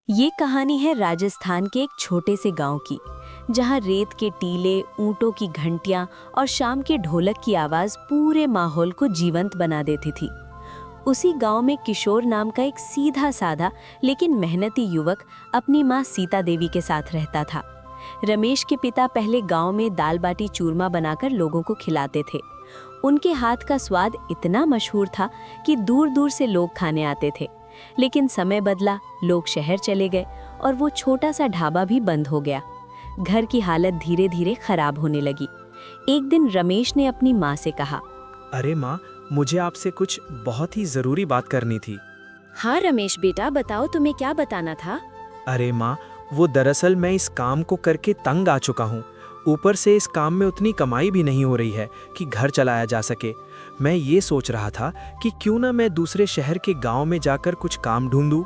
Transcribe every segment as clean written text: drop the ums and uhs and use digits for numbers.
ये कहानी है राजस्थान के एक छोटे से गांव की, जहां रेत के टीले, ऊंटों की घंटियां और शाम के ढोलक की आवाज पूरे माहौल को जीवंत बना देती थी। उसी गांव में किशोर नाम का एक सीधा साधा लेकिन मेहनती युवक अपनी मां सीता देवी के साथ रहता था। रमेश के पिता पहले गांव में दाल बाटी चूरमा बनाकर लोगों को खिलाते थे। उनके हाथ का स्वाद इतना मशहूर था कि दूर दूर से लोग खाने आते थे। लेकिन समय बदला, लोग शहर चले गए और वो छोटा सा ढाबा भी बंद हो गया। घर की हालत धीरे धीरे खराब होने लगी। एक दिन रमेश ने अपनी माँ से कहा, अरे माँ, मुझे आपसे कुछ बहुत ही ज़रूरी बात करनी थी। हाँ रमेश बेटा, बताओ तुम्हें क्या बताना था। अरे माँ, वो दरअसल मैं इस काम को करके तंग आ चुका हूँ। ऊपर से इस काम में उतनी कमाई भी नहीं हो रही है कि घर चलाया जा सके। मैं ये सोच रहा था कि क्यों ना मैं दूसरे शहर के गांव में जाकर कुछ काम ढूंढूं।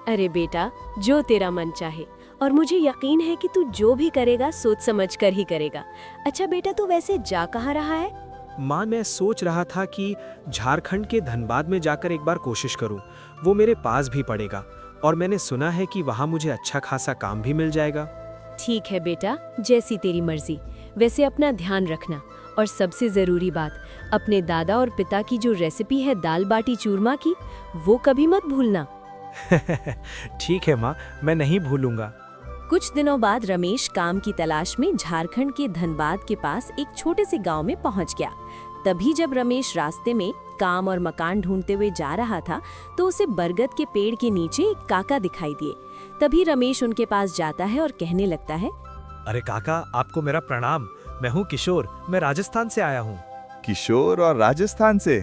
अरे बेटा, जो तेरा मन चाहे, और मुझे यकीन है कि तू जो भी करेगा सोच समझ कर ही करेगा। अच्छा बेटा, तू वैसे जा कहाँ रहा है? माँ, मैं सोच रहा था कि झारखंड के धनबाद में जाकर एक बार कोशिश करूं। वो मेरे पास भी पड़ेगा और मैंने सुना है कि वहाँ मुझे अच्छा खासा काम भी मिल जाएगा। ठीक है बेटा, जैसी तेरी मर्जी। वैसे अपना ध्यान रखना, और सबसे ज़रूरी बात, अपने दादा और पिता की जो रेसिपी है दाल बाटी चूरमा की, वो कभी मत भूलना। ठीक है माँ, मैं नहीं भूलूंगा। कुछ दिनों बाद रमेश काम की तलाश में झारखंड के धनबाद के पास एक छोटे से गांव में पहुंच गया। तभी जब रमेश रास्ते में काम और मकान ढूंढते हुए जा रहा था, तो उसे बरगद के पेड़ के नीचे एक काका दिखाई दिए। तभी रमेश उनके पास जाता है और कहने लगता है, अरे काका, आपको मेरा प्रणाम। मैं हूँ किशोर, मैं राजस्थान से आया हूँ। किशोर और राजस्थान से?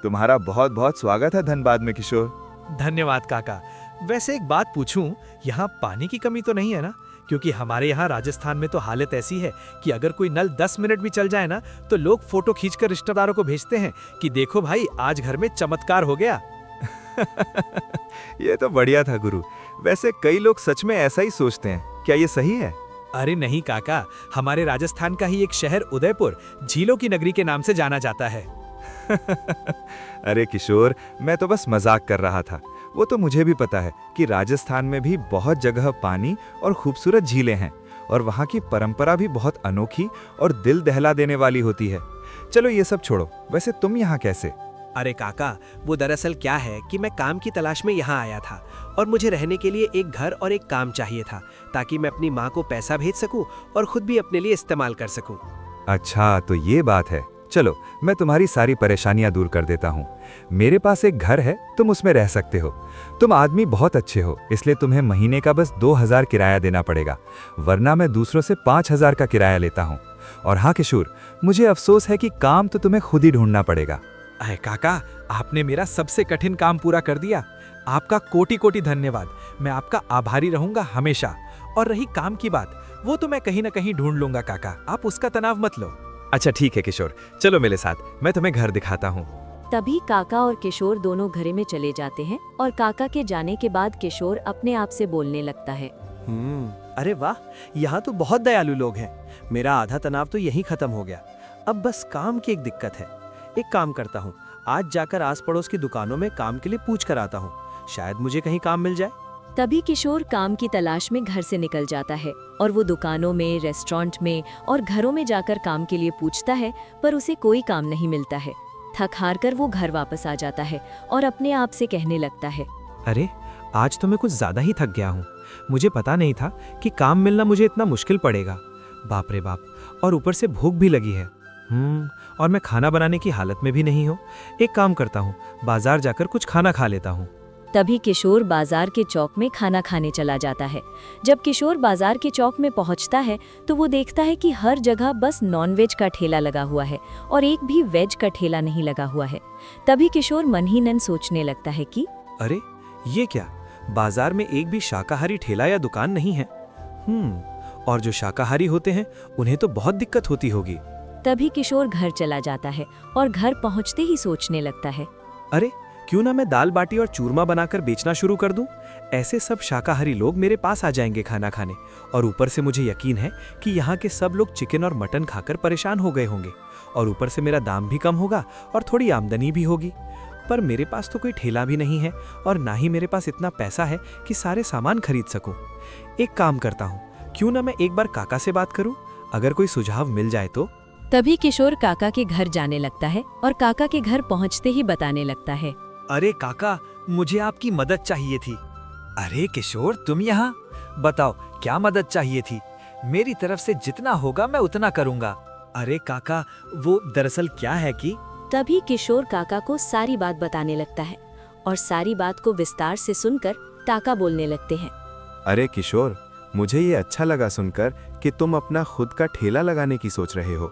तुम्हारा बहुत बहुत स्वागत है धनबाद में किशोर। धन्यवाद काका। वैसे एक बात पूछूं, यहाँ पानी की कमी तो नहीं है ना? क्योंकि हमारे यहाँ राजस्थान में तो हालत ऐसी है कि अगर कोई नल 10 मिनट भी चल जाए ना, तो लोग फोटो खींचकर रिश्तेदारों को भेजते हैं कि देखो भाई, आज घर में चमत्कार हो गया। ये तो बढ़िया था गुरु। वैसे कई लोग सच में ऐसा ही सोचते हैं, क्या ये सही है? अरे नहीं काका, हमारे राजस्थान का ही एक शहर उदयपुर झीलों की नगरी के नाम से जाना जाता है। अरे किशोर, मैं तो बस मजाक कर रहा था। वो तो मुझे भी पता है कि राजस्थान में भी बहुत जगह पानी और खूबसूरत झीलें हैं, और वहाँ की परंपरा भी बहुत अनोखी और दिल दहला देने वाली होती है। चलो ये सब छोड़ो, वैसे तुम यहाँ कैसे? अरे काका, वो दरअसल क्या है कि मैं काम की तलाश में यहाँ आया था और मुझे रहने के लिए एक घर और एक काम चाहिए था, ताकि मैं अपनी माँ को पैसा भेज सकूं और खुद भी अपने लिए इस्तेमाल कर सकूं। अच्छा, तो ये बात है। चलो, मैं तुम्हारी सारी परेशानियां दूर कर देता हूँ। मेरे पास एक घर है, तुम उसमें रह सकते हो। तुम आदमी बहुत अच्छे हो, इसलिए तुम्हें महीने का बस 2000 किराया देना पड़ेगा, वरना मैं दूसरों से 5000 का किराया लेता हूँ। और हाँ किशोर, मुझे अफसोस है कि काम तो तुम्हें खुद ही ढूंढना पड़ेगा। अरे काका, आपने मेरा सबसे कठिन काम पूरा कर दिया। आपका कोटि कोटि धन्यवाद। मैं आपका आभारी रहूंगा हमेशा। और रही काम की बात, वो तो मैं कहीं ना कहीं ढूंढ लूंगा काका, आप उसका तनाव मत लो। अच्छा ठीक है किशोर, चलो मेरे साथ, मैं तुम्हें घर दिखाता हूँ। तभी काका और किशोर दोनों घरे में चले जाते हैं, और काका के जाने के बाद किशोर अपने आप से बोलने लगता है, अरे वाह, यहाँ तो बहुत दयालु लोग हैं। मेरा आधा तनाव तो यहीं खत्म हो गया। अब बस काम की एक दिक्कत है। एक काम करता हूँ, आज जाकर आस पड़ोस की दुकानों में काम के लिए पूछ कर आता हूँ, शायद मुझे कहीं काम मिल जाए। तभी किशोर काम की तलाश में घर से निकल जाता है, और वो दुकानों में, रेस्टोरेंट में और घरों में जाकर काम के लिए पूछता है, पर उसे कोई काम नहीं मिलता है। थक हार कर वो घर वापस आ जाता है और अपने आप से कहने लगता है, अरे आज तो मैं कुछ ज्यादा ही थक गया हूँ। मुझे पता नहीं था कि काम मिलना मुझे इतना मुश्किल पड़ेगा। बाप रे बाप, और ऊपर से भूख भी लगी है। और मैं खाना बनाने की हालत में भी नहीं हूँ। एक काम करता हूँ, बाजार जाकर कुछ खाना खा लेता हूँ। तभी किशोर बाजार के चौक में खाना खाने चला जाता है। जब किशोर बाजार के चौक में पहुंचता है, तो वो देखता है कि हर जगह बस नॉनवेज का ठेला लगा हुआ है और एक भी वेज का ठेला नहीं लगा हुआ है। तभी किशोर मन ही मन सोचने लगता है कि अरे ये क्या, बाजार में एक भी शाकाहारी ठेला या दुकान नहीं है। और जो शाकाहारी होते हैं उन्हें तो बहुत दिक्कत होती होगी। तभी किशोर घर चला जाता है और घर पहुंचते ही सोचने लगता है, अरे क्यों ना मैं दाल बाटी और चूरमा बनाकर बेचना शुरू कर दूं? ऐसे सब शाकाहारी लोग मेरे पास आ जाएंगे खाना खाने, और ऊपर से मुझे यकीन है कि यहाँ के सब लोग चिकन और मटन खाकर परेशान हो गए होंगे, और ऊपर से मेरा दाम भी कम होगा और थोड़ी आमदनी भी होगी। पर मेरे पास तो कोई ठेला भी नहीं है और ना ही मेरे पास इतना पैसा है कि सारे सामान खरीद सकूं। एक काम करता हूँ, क्यों ना मैं एक बार काका से बात करूं, अगर कोई सुझाव मिल जाए तो। तभी किशोर काका के घर जाने लगता है और काका के घर पहुंचते ही बताने लगता है। अरे काका, मुझे आपकी मदद चाहिए थी। अरे किशोर, तुम यहाँ? बताओ क्या मदद चाहिए थी? मेरी तरफ से जितना होगा मैं उतना करूँगा। अरे काका, वो दरअसल क्या है कि तभी किशोर काका को सारी बात बताने लगता है और सारी बात को विस्तार से सुनकर काका बोलने लगते हैं। अरे किशोर, मुझे ये अच्छा लगा सुनकर कि तुम अपना खुद का ठेला लगाने की सोच रहे हो।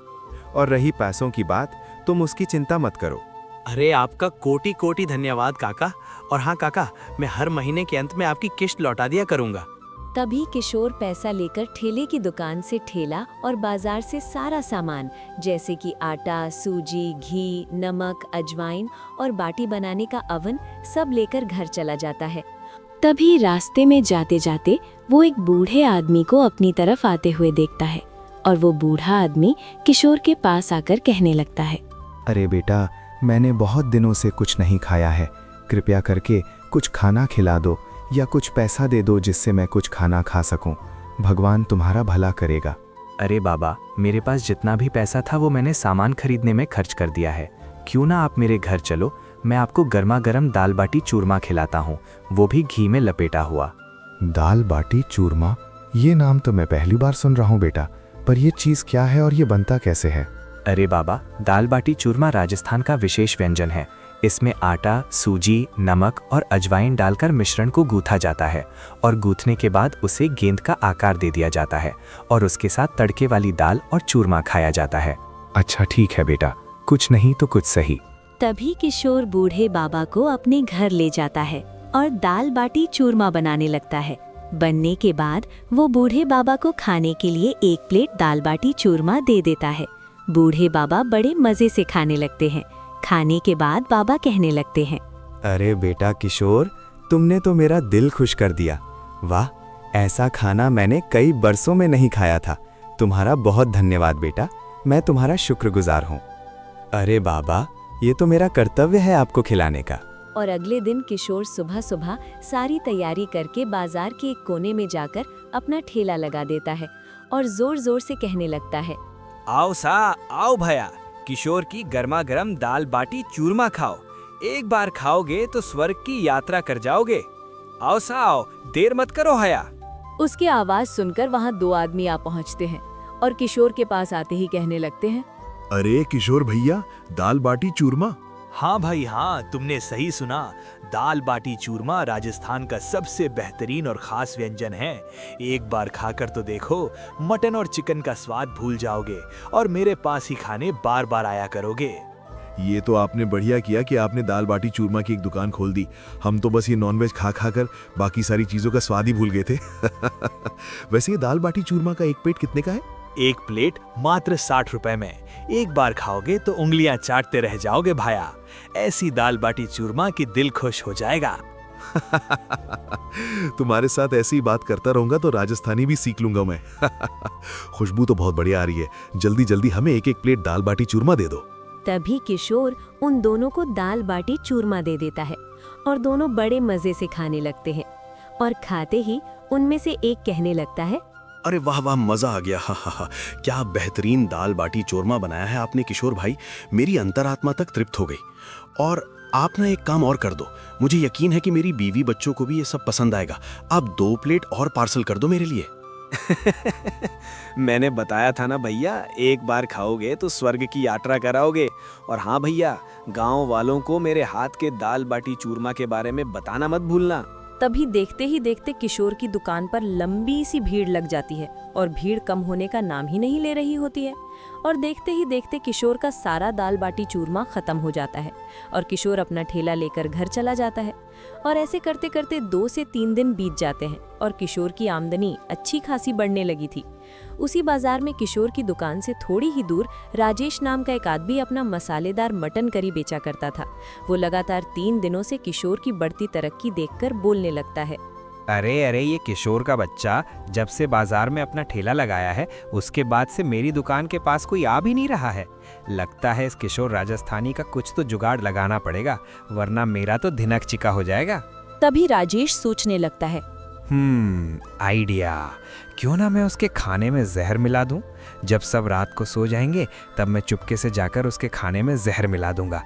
और रही पैसों की बात, तुम उसकी चिंता मत करो। अरे आपका कोटि कोटि धन्यवाद काका। और हाँ काका, मैं हर महीने के अंत में आपकी किश्त लौटा दिया करूँगा। तभी किशोर पैसा लेकर ठेले की दुकान से ठेला और बाजार से सारा सामान जैसे कि आटा, सूजी, घी, नमक, अजवाइन और बाटी बनाने का अवन सब लेकर घर चला जाता है। तभी रास्ते में जाते जाते वो एक बूढ़े आदमी को अपनी तरफ आते हुए देखता है और वो बूढ़ा आदमी किशोर के पास आकर कहने लगता है। अरे बेटा, मैंने बहुत दिनों से कुछ नहीं खाया है, कृपया करके कुछ खाना खिला दो या कुछ पैसा दे दो जिससे मैं कुछ खाना खा सकूं। भगवान तुम्हारा भला करेगा। अरे बाबा, मेरे पास जितना भी पैसा था वो मैंने सामान खरीदने में खर्च कर दिया है। क्यों ना आप मेरे घर चलो, मैं आपको गर्मा गर्म दाल बाटी चूरमा खिलाता हूँ, वो भी घी में लपेटा हुआ। दाल बाटी चूरमा, ये नाम तो मैं पहली बार सुन रहा हूँ बेटा, पर ये चीज़ क्या है और ये बनता कैसे है? अरे बाबा, दाल बाटी चूरमा राजस्थान का विशेष व्यंजन है। इसमें आटा, सूजी, नमक और अजवाइन डालकर मिश्रण को गूथा जाता है और गूथने के बाद उसे गेंद का आकार दे दिया जाता है और उसके साथ तड़के वाली दाल और चूरमा खाया जाता है। अच्छा ठीक है बेटा, कुछ नहीं तो कुछ सही। तभी किशोर बूढ़े बाबा को अपने घर ले जाता है और दाल बाटी चूरमा बनाने लगता है। बनने के बाद वो बूढ़े बाबा को खाने के लिए एक प्लेट दाल बाटी चूरमा दे देता है। बूढ़े बाबा बड़े मजे से खाने लगते हैं। खाने के बाद बाबा कहने लगते हैं। अरे बेटा किशोर, तुमने तो मेरा दिल खुश कर दिया। वाह, ऐसा खाना मैंने कई बरसों में नहीं खाया था। तुम्हारा बहुत धन्यवाद बेटा, मैं तुम्हारा शुक्रगुजार हूँ। अरे बाबा, ये तो मेरा कर्तव्य है आपको खिलाने का। और अगले दिन किशोर सुबह सुबह सारी तैयारी करके बाजार के एक कोने में जाकर अपना ठेला लगा देता है और जोर जोर से कहने लगता है। आओ सा, आओ भैया, किशोर की गर्मा गर्म दाल बाटी चूरमा खाओ। एक बार खाओगे तो स्वर्ग की यात्रा कर जाओगे। आओ सा आओ, देर मत करो हया। उसकी आवाज सुनकर वहाँ दो आदमी आ पहुँचते हैं और किशोर के पास आते ही कहने लगते हैं। अरे किशोर भैया, दाल बाटी चूरमा? हाँ भाई हाँ, तुमने सही सुना। दाल बाटी चूरमा राजस्थान का सबसे बेहतरीन और खास व्यंजन है। एक बार खाकर तो देखो, मटन और चिकन का स्वाद भूल जाओगे और मेरे पास ही खाने बार बार आया करोगे। ये तो आपने बढ़िया किया कि आपने दाल बाटी चूरमा की एक दुकान खोल दी। हम तो बस ये नॉनवेज खा खा कर बाकी सारी चीजों का स्वाद ही भूल गए थे। वैसे ये दाल बाटी चूरमा का एक प्लेट कितने का है? एक प्लेट मात्र 60 रुपए में। एक बार खाओगे तो उंगलियां चाटते रह जाओगे भाया। ऐसी दाल बाटी चूरमा की दिल खुश हो जाएगा। तुम्हारे साथ ऐसी ही बात करता रहूंगा तो राजस्थानी भी सीख लूंगा मैं। खुशबू तो बहुत बढ़िया आ रही है। जल्दी जल्दी हमें एक एक प्लेट दाल बाटी चूरमा दे दो। तभी किशोर उन दोनों को दाल बाटी चूरमा दे देता है और दोनों बड़े मजे से खाने लगते हैं। और खाते ही उनमें से एक कहने लगता है। अरे वाह वाह, मजा आ गया। हा हा हा, क्या बेहतरीन दाल बाटी चूरमा बनाया है आपने किशोर भाई। मेरी अंतरात्मा तक तृप्त हो गई। और आप ना एक काम और कर दो, मुझे यकीन है कि मेरी बीवी बच्चों को भी ये सब पसंद आएगा। आप 2 प्लेट और पार्सल कर दो मेरे लिए। मैंने बताया था ना भैया, एक बार खाओगे तो स्वर्ग की यात्रा कराओगे। और हाँ भैया, गांव वालों को मेरे हाथ के दाल बाटी चूरमा के बारे में बताना मत भूलना। तभी देखते ही देखते किशोर की दुकान पर लंबी सी भीड़ लग जाती है और भीड़ कम होने का नाम ही नहीं ले रही होती है। और देखते ही देखते किशोर का सारा दाल बाटी चूरमा खत्म हो जाता है और किशोर अपना ठेला लेकर घर चला जाता है। और ऐसे करते करते 2 से 3 दिन बीत जाते हैं और किशोर की आमदनी अच्छी खासी बढ़ने लगी थी। उसी बाजार में किशोर की दुकान से थोड़ी ही दूर राजेश नाम का एक आदमी अपना मसालेदार मटन करी बेचा करता था। वो लगातार 3 दिनों से किशोर की बढ़ती तरक्की देखकर बोलने लगता है। अरे अरे, ये किशोर का बच्चा जब से बाजार में अपना ठेला लगाया है उसके बाद से मेरी दुकान के पास कोई आ भी नहीं रहा है। लगता है इस किशोर राजस्थानी का कुछ तो जुगाड़ लगाना पड़ेगा, वरना मेरा तो धिनक चिका हो जाएगा। तभी राजेश सोचने लगता है। आइडिया। क्यों ना मैं उसके खाने में जहर मिला दूं? जब सब रात को सो जाएंगे तब मैं चुपके से जाकर उसके खाने में जहर मिला दूंगा,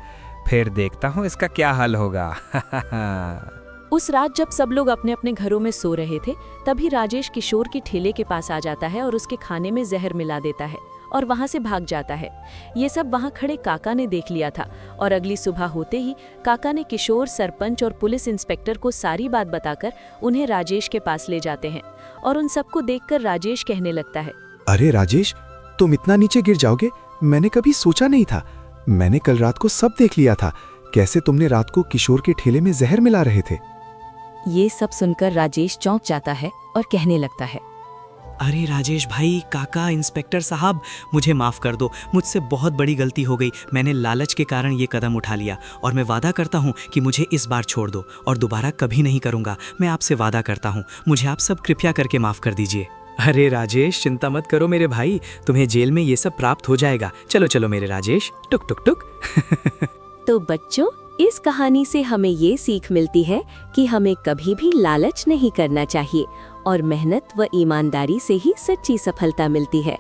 फिर देखता हूँ इसका क्या हल होगा। उस रात जब सब लोग अपने अपने घरों में सो रहे थे, तभी राजेश किशोर के ठेले के पास आ जाता है और उसके खाने में जहर मिला देता है और वहां से भाग जाता है। ये सब वहां खड़े काका ने देख लिया था और अगली सुबह होते ही काका ने किशोर, सरपंच और पुलिस इंस्पेक्टर को सारी बात बताकर उन्हें राजेश के पास ले जाते हैं और उन सबको देखकर राजेश कहने लगता है, अरे राजेश, तुम इतना नीचे गिर जाओगे मैंने कभी सोचा नहीं था। मैंने कल रात को सब देख लिया था, कैसे तुमने रात को किशोर के ठेले में जहर मिला रहे थे। ये सब सुनकर राजेश चौंक जाता है और कहने लगता है, अरे राजेश भाई, काका, इंस्पेक्टर साहब, मुझे माफ़ कर दो, मुझसे बहुत बड़ी गलती हो गई। मैंने लालच के कारण ये कदम उठा लिया और मैं वादा करता हूँ कि मुझे इस बार छोड़ दो और दोबारा कभी नहीं करूँगा। मैं आपसे वादा करता हूँ, मुझे आप सब कृपया करके माफ़ कर दीजिए। अरे राजेश, चिंता मत करो मेरे भाई, तुम्हें जेल में ये सब प्राप्त हो जाएगा। चलो चलो मेरे राजेश, टुक टुक टुक। तो बच्चों, इस कहानी से हमें ये सीख मिलती है कि हमें कभी भी लालच नहीं करना चाहिए और मेहनत व ईमानदारी से ही सच्ची सफलता मिलती है।